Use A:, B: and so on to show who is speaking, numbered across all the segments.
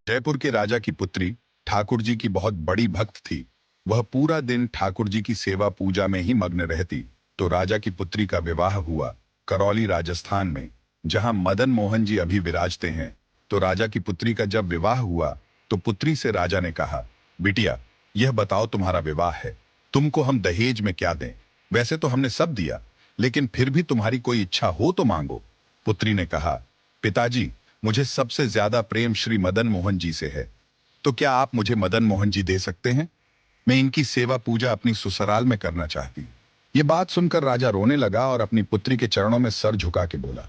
A: जयपुर के राजा की पुत्री ठाकुर जी की बहुत बड़ी भक्त थी। वह पूरा दिन ठाकुर जी की सेवा पूजा में ही मग्न रहती। तो राजा की पुत्री का विवाह हुआ करौली राजस्थान में, जहां मदन मोहन जी अभी विराजते हैं। तो राजा की पुत्री का जब विवाह हुआ तो पुत्री से राजा ने कहा, बिटिया, यह बताओ, तुम्हारा विवाह है, तुमको हम दहेज में क्या दें? वैसे तो हमने सब दिया, लेकिन फिर भी तुम्हारी कोई इच्छा हो तो मांगो। पुत्री ने कहा, पिताजी, मुझे सबसे ज्यादा प्रेम श्री मदन मोहन जी से है। तो क्या आप मुझे मदन मोहन जी दे सकते हैं? मैं इनकी सेवा पूजा अपनी ससुराल में करना चाहती हूँ। ये बात सुनकर राजा रोने लगा और अपनी पुत्री के चरणों में सर झुका के बोला,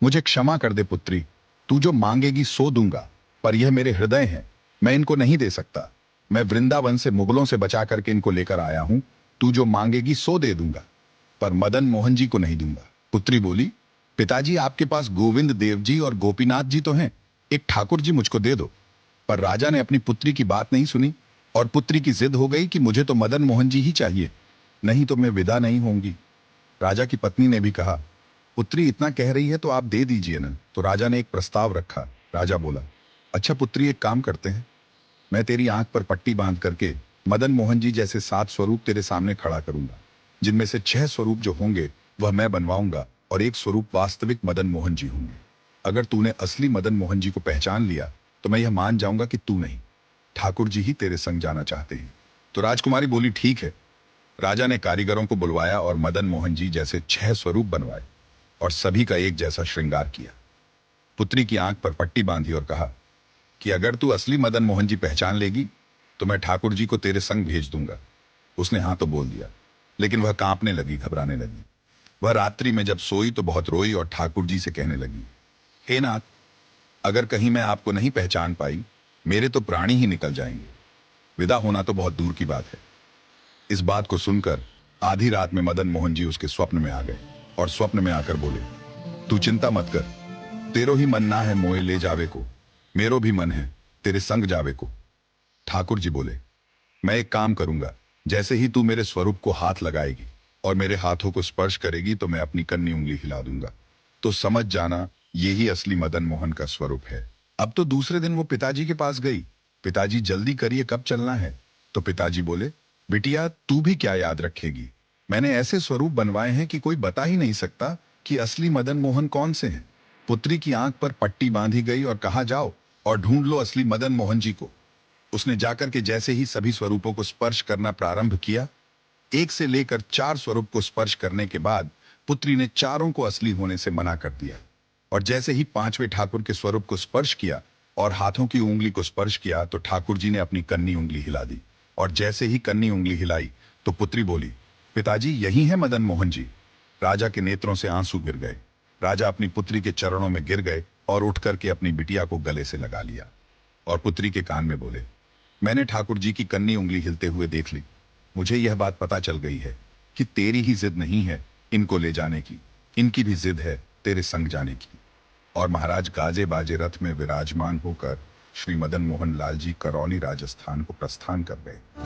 A: मुझे क्षमा कर दे पुत्री, तू जो मांगेगी सो दूंगा, पर यह मेरे हृदय हैं, मैं इनको नहीं दे सकता। मैं वृंदावन से मुगलों से बचा करके इनको लेकर आया हूं, तू जो मांगेगी सो दे दूंगा, पर मदन मोहन जी को नहीं दूंगा। पुत्री बोली, पिताजी, आपके पास गोविंद देव जी और गोपीनाथ जी तो हैं, एक ठाकुर जी मुझको दे दो। पर राजा ने अपनी पुत्री की बात नहीं सुनी और पुत्री की जिद हो गई कि मुझे तो मदन मोहन जी ही चाहिए, नहीं तो मैं विदा नहीं होंगी। राजा की पत्नी ने भी कहा, पुत्री इतना कह रही है तो आप दे दीजिए ना। तो राजा ने एक प्रस्ताव रखा। राजा बोला, अच्छा पुत्री, एक काम करते हैं, मैं तेरी आंख पर पट्टी बांध करके मदन मोहन जी जैसे 7 स्वरूप तेरे सामने खड़ा करूंगा, जिनमें से 6 स्वरूप जो होंगे वह मैं बनवाऊंगा और एक स्वरूप वास्तविक मदन मोहन जी होंगे। अगर तूने असली मदन मोहन जी को पहचान लिया तो मैं यह मान जाऊंगा कि तू नहीं, ठाकुर जी ही तेरे संग जाना चाहते हैं। तो राजकुमारी बोली, ठीक है। राजा ने कारीगरों को बुलवाया और मदन मोहन जी जैसे 6 स्वरूप बनवाए और सभी का एक जैसा श्रृंगार किया। पुत्री की आंख पर पट्टी बांधी और कहा कि अगर तू असली मदन मोहन जी पहचान लेगी तो मैं ठाकुर जी को तेरे संग भेज दूंगा। उसने हाँ तो बोल दिया, लेकिन वह कांपने लगी, घबराने लगी। वह रात्रि में जब सोई तो बहुत रोई और ठाकुर जी से कहने लगी, हे नाथ, अगर कहीं मैं आपको नहीं पहचान पाई, मेरे तो प्राणी ही निकल जाएंगे। विदा होना तो बहुत दूर की बात है। इस बात को सुनकर आधी रात में मदन मोहन जी उसके स्वप्न में आ गए और स्वप्न में आकर बोले, तू चिंता मत कर, तेरो ही मन ना है मोए ले जावे को, मेरो भी मन है तेरे संग जावे को। ठाकुर जी बोले, मैं एक काम करूंगा, जैसे ही तू मेरे स्वरूप को हाथ लगाएगी और मेरे हाथों को स्पर्श करेगी तो मैं अपनी कन्नी उंगली हिला दूंगा, तो समझ जाना यही असली मदन मोहन का स्वरूप है। अब तो दूसरे दिन वो पिताजी के पास गई। पिताजी, जल्दी करिए, कब चलना है? तो पिताजी बोले, बिटिया, तू भी क्या याद रखेगी, मैंने ऐसे स्वरूप बनवाए हैं कि कोई बता ही नहीं सकता कि असली मदन मोहन कौन से हैं। पुत्री की आंख पर पट्टी बांधी गई और कहा, जाओ और ढूंढ लो असली मदन मोहन जी को। उसने जाकर के जैसे ही सभी स्वरूपों को स्पर्श करना प्रारंभ किया, 1 से लेकर 4 स्वरूप को स्पर्श करने के बाद पुत्री ने चारों को असली होने से मना कर दिया। और जैसे ही 5वें ठाकुर के स्वरूप को स्पर्श किया और हाथों की उंगली को स्पर्श किया तो ठाकुर जी ने अपनी कन्नी उंगली हिला दी। और जैसे ही कन्नी उंगली हिलाई तो पुत्री बोली, पिताजी, यही है मदन मोहन जी। राजा के नेत्रों से आंसू गिर गए। राजा अपनी पुत्री के चरणों में गिर गए और उठ करके अपनी बिटिया को गले से लगा लिया और पुत्री के कान में बोले, मैंने ठाकुर जी की कन्नी उंगली हिलते हुए देख ली। मुझे यह बात पता चल गई है कि तेरी ही जिद नहीं है इनको ले जाने की, इनकी भी जिद है तेरे संग जाने की। और महाराज गाजे बाजे रथ में विराजमान होकर श्री मदन मोहन लाल जी करौली राजस्थान को प्रस्थान कर गए।